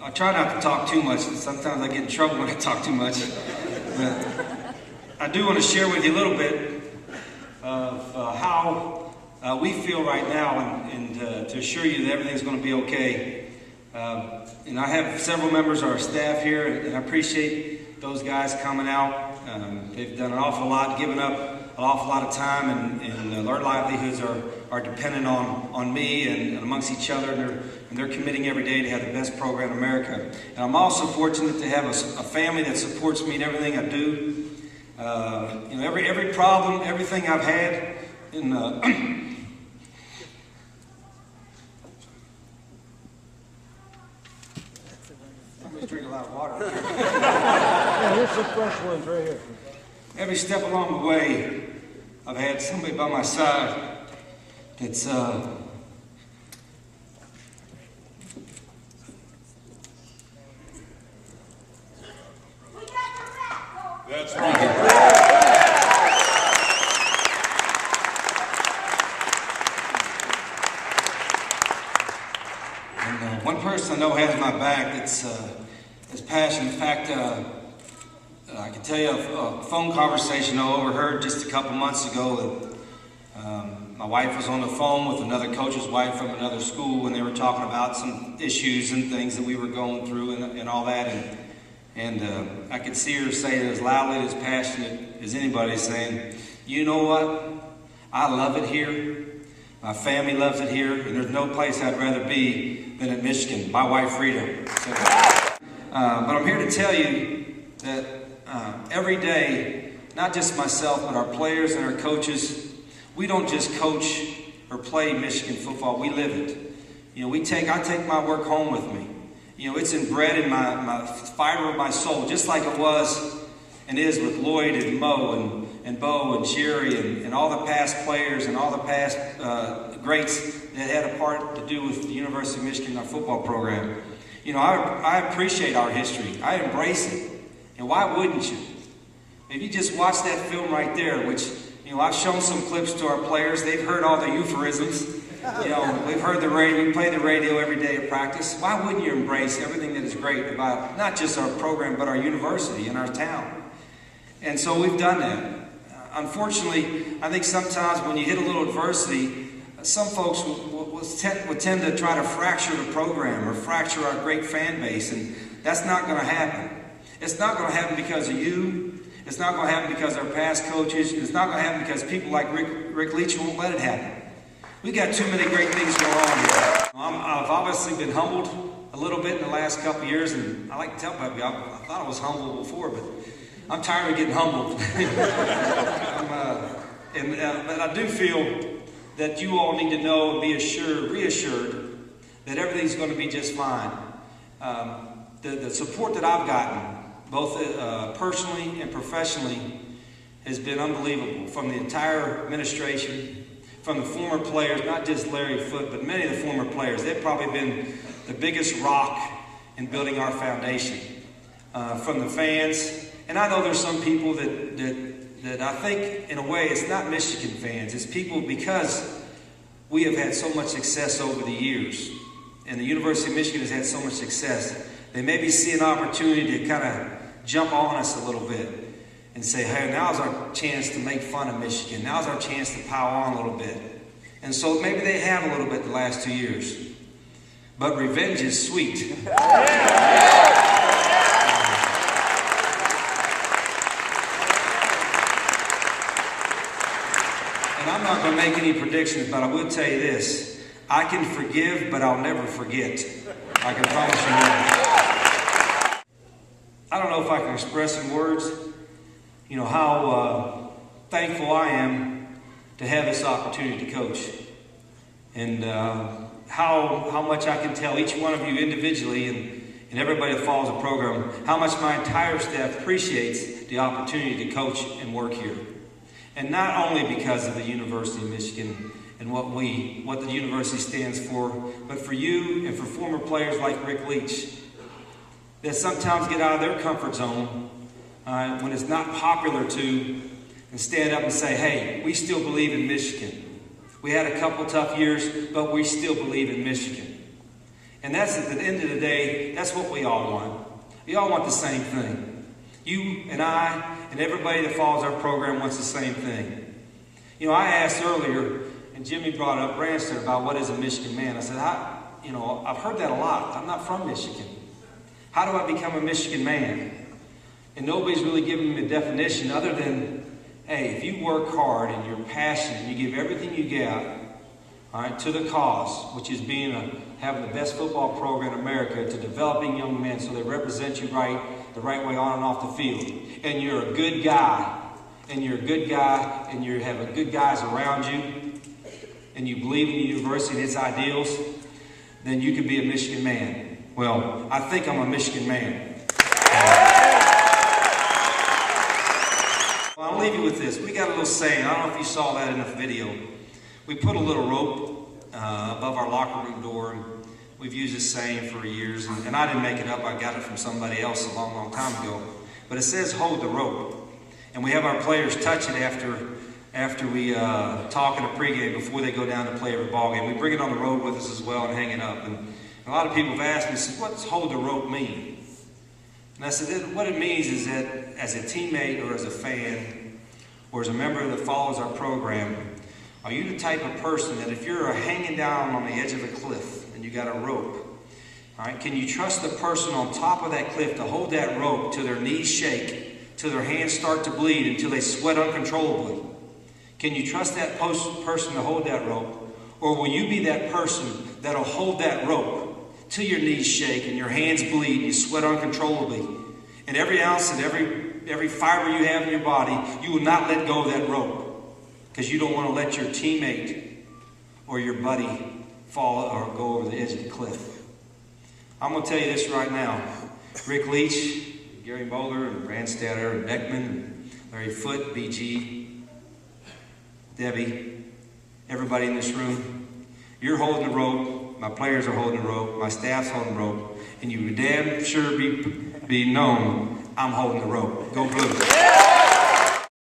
I try not to talk too much. Sometimes I get in trouble when I talk too much. But I do want to share with you a little bit of how we feel right now, and to assure you that everything's going to be okay. And I have several members of our staff here, and I appreciate those guys coming out. They've done an awful lot, given up an awful lot of time, and their livelihoods are dependent on me and amongst each other, and they're committing every day to have the best program in America. And I'm also fortunate to have a family that supports me in everything I do. You know, every problem, everything I've had in somebody's drinking a lot of water. Yeah, here's some fresh ones right here. Every step along the way, I've had somebody by my side that's That's right. And one person I know has my back that's passionate. In fact, I can tell you a phone conversation I overheard just a couple months ago that my wife was on the phone with another coach's wife from another school, and they were talking about some issues and things that we were going through and all that. And I could see her say it as loudly and as passionate as anybody, saying, "You know what? I love it here. My family loves it here, and there's no place I'd rather be than at Michigan. My wife, Rita." So, but I'm here to tell you that every day, not just myself, but our players and our coaches, we don't just coach or play Michigan football, we live it. You know, I take my work home with me. You know, it's inbred in my fiber of my soul, just like it was and is with Lloyd and Mo and Bo and Jerry and all the past players and all the past greats that had a part to do with the University of Michigan, our football program. You know, I appreciate our history. I embrace it. And why wouldn't you? If you just watch that film right there, which, you know, I've shown some clips to our players. They've heard all the euphemisms. You know, we've heard the radio, we play the radio every day at practice. Why wouldn't you embrace everything that is great about not just our program, but our university and our town? And so we've done that. Unfortunately, I think sometimes when you hit a little adversity, some folks would tend to try to fracture the program or fracture our great fan base, and that's not going to happen. It's not going to happen because of you. It's not going to happen because of our past coaches. It's not going to happen because people like Rick Leach won't let it happen. We've got too many great things going on here. I've obviously been humbled a little bit in the last couple of years, and I like to tell people, I thought I was humble before, but I'm tired of getting humbled. But I do feel that you all need to know and be reassured that everything's going to be just fine. The support that I've gotten, both personally and professionally, has been unbelievable from the entire administration, from the former players, not just Larry Foote, but many of the former players. They've probably been the biggest rock in building our foundation. From the fans, and I know there's some people that I think, in a way, it's not Michigan fans. It's people because we have had so much success over the years, and the University of Michigan has had so much success. They maybe see an opportunity to kind of jump on us a little bit and say, hey, now's our chance to make fun of Michigan. Now's our chance to pile on a little bit. And so maybe they have a little bit the last 2 years. But revenge is sweet. And I'm not going to make any predictions, but I will tell you this. I can forgive, but I'll never forget. I can promise you that. I don't know if I can express in words, you know, how thankful I am to have this opportunity to coach. And how much I can tell each one of you individually and everybody that follows the program, how much my entire staff appreciates the opportunity to coach and work here. And not only because of the University of Michigan and what the university stands for, but for you and for former players like Rick Leach that sometimes get out of their comfort zone when it's not popular to, and stand up and say, hey, we still believe in Michigan. We had a couple tough years, but we still believe in Michigan. And that's at the end of the day, that's what we all want. We all want the same thing. You and I and everybody that follows our program wants the same thing. You know, I asked earlier, and Jimmy brought up Branstad about what is a Michigan man. I said, I've heard that a lot. I'm not from Michigan. How do I become a Michigan man? And nobody's really giving me a definition other than, hey, if you work hard and you're passionate and you give everything you got, all right, to the cause, which is having the best football program in America, to developing young men so they represent you the right way on and off the field, and you're a good guy, and you have good guys around you, and you believe in the university and its ideals, then you could be a Michigan man. Well, I think I'm a Michigan man. Well, I'll leave you with this. We got a little saying. I don't know if you saw that in the video. We put a little rope above our locker room door. And we've used this saying for years. And I didn't make it up. I got it from somebody else a long, long time ago. But it says, hold the rope. And we have our players touch it after we talk in a pregame before they go down to play every ball game. We bring it on the road with us as well and hang it up. And a lot of people have asked me, said, what does hold the rope mean? And I said, what it means is that as a teammate or as a fan or as a member that follows our program, are you the type of person that if you're hanging down on the edge of a cliff and you got a rope, all right, can you trust the person on top of that cliff to hold that rope till their knees shake, till their hands start to bleed, until they sweat uncontrollably? Can you trust that person to hold that rope? Or will you be that person that'll hold that rope till your knees shake and your hands bleed and you sweat uncontrollably? And every ounce and every fiber you have in your body, you will not let go of that rope because you don't want to let your teammate or your buddy fall or go over the edge of the cliff. I'm going to tell you this right now. Rick Leach, Gary Bowler, and Branstad, and Beckman, and Larry Foote, BG, Debbie, everybody in this room, you're holding the rope, my players are holding the rope, my staff's holding the rope, and you would damn sure be known I'm holding the rope. Go Blue.